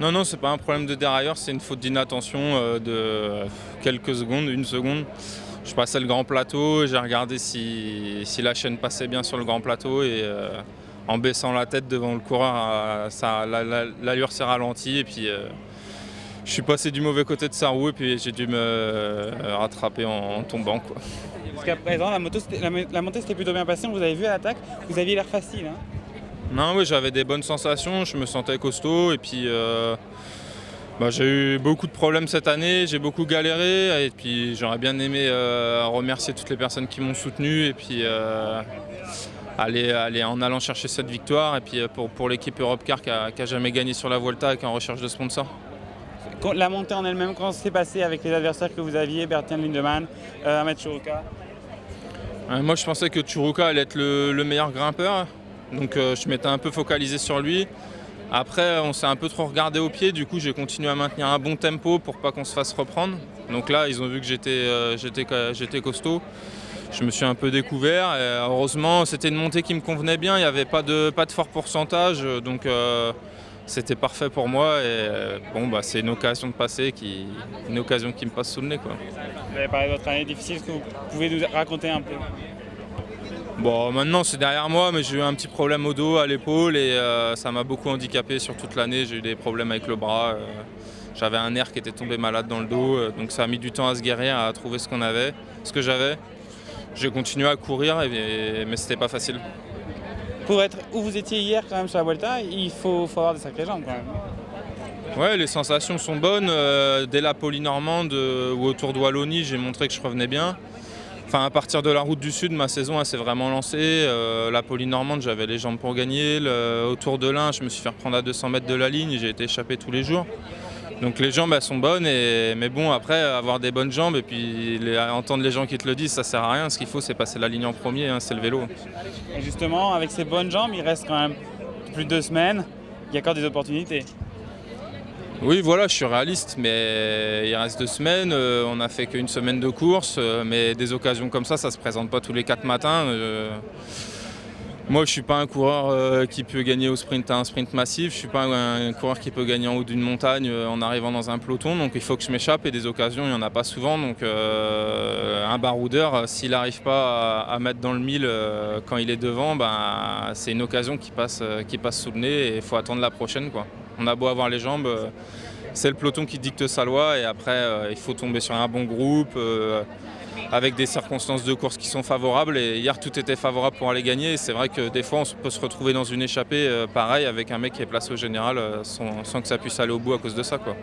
Non, non, c'est pas un problème de dérailleur, c'est une faute d'inattention de quelques secondes, une seconde. Je passais le grand plateau, j'ai regardé si la chaîne passait bien sur le grand plateau et en baissant la tête devant le coureur, l'allure s'est ralentie et puis je suis passé du mauvais côté de sa roue et puis j'ai dû me rattraper en tombant, quoi. Jusqu'à présent, la montée s'était plutôt bien passée. On vous avez vu à l'attaque, vous aviez l'air facile, hein. Non, oui, j'avais des bonnes sensations, je me sentais costaud et puis j'ai eu beaucoup de problèmes cette année, j'ai beaucoup galéré et puis j'aurais bien aimé remercier toutes les personnes qui m'ont soutenu et puis aller en allant chercher cette victoire et puis pour l'équipe Europcar qui a jamais gagné sur la Vuelta et qui est en recherche de sponsors. La montée en elle-même, comment ça s'est passé avec les adversaires que vous aviez, Bertjan Lindemann, Ahmed Chourouka? Moi je pensais que Chourouka allait être le meilleur grimpeur, donc je m'étais un peu focalisé sur lui. Après on s'est un peu trop regardé au pied, du coup j'ai continué à maintenir un bon tempo pour pas qu'on se fasse reprendre. Donc là ils ont vu que j'étais costaud. Je me suis un peu découvert et heureusement c'était une montée qui me convenait bien, il n'y avait pas de fort pourcentage, donc c'était parfait pour moi et c'est une occasion de passer, une occasion qui me passe sous le nez, quoi. Vous avez parlé de votre année difficile, est-ce que vous pouvez nous raconter un peu? Bon, maintenant c'est derrière moi, mais j'ai eu un petit problème au dos, à l'épaule et ça m'a beaucoup handicapé sur toute l'année. J'ai eu des problèmes avec le bras, j'avais un nerf qui était tombé malade dans le dos, donc ça a mis du temps à se guérir, à trouver ce que j'avais. J'ai continué à courir, mais c'était pas facile. Pour être où vous étiez hier quand même sur la Vuelta, il faut avoir des sacrées jambes quand même. Ouais, les sensations sont bonnes. Dès la Poly-Normande ou autour de Wallonie, j'ai montré que je revenais bien. Enfin, à partir de la route du Sud, ma saison elle s'est vraiment lancée. La Poly-Normande, j'avais les jambes pour gagner. Autour de l'Ain, je me suis fait reprendre à 200 mètres de la ligne. J'ai été échappé tous les jours. Donc les jambes elles sont bonnes, mais bon après avoir des bonnes jambes et puis entendre les gens qui te le disent ça sert à rien. Ce qu'il faut c'est passer la ligne en premier, hein, c'est le vélo. Et justement avec ces bonnes jambes il reste quand même plus de 2 semaines, il y a encore des opportunités. Oui voilà, je suis réaliste, mais il reste 2 semaines, on n'a fait qu'une semaine de course, mais des occasions comme ça se présente pas tous les 4 matins. Moi, je suis pas un coureur qui peut gagner au sprint à un sprint massif. Je suis pas un coureur qui peut gagner en haut d'une montagne en arrivant dans un peloton. Donc, il faut que je m'échappe et des occasions, il n'y en a pas souvent. Donc, un baroudeur, s'il n'arrive pas à mettre dans le mille quand il est devant, c'est une occasion qui passe sous le nez et il faut attendre la prochaine, quoi. On a beau avoir les jambes, c'est le peloton qui dicte sa loi et après, il faut tomber sur un bon groupe. Avec des circonstances de course qui sont favorables et hier tout était favorable pour aller gagner et c'est vrai que des fois on peut se retrouver dans une échappée pareil avec un mec qui est placé au général sans que ça puisse aller au bout à cause de ça, quoi.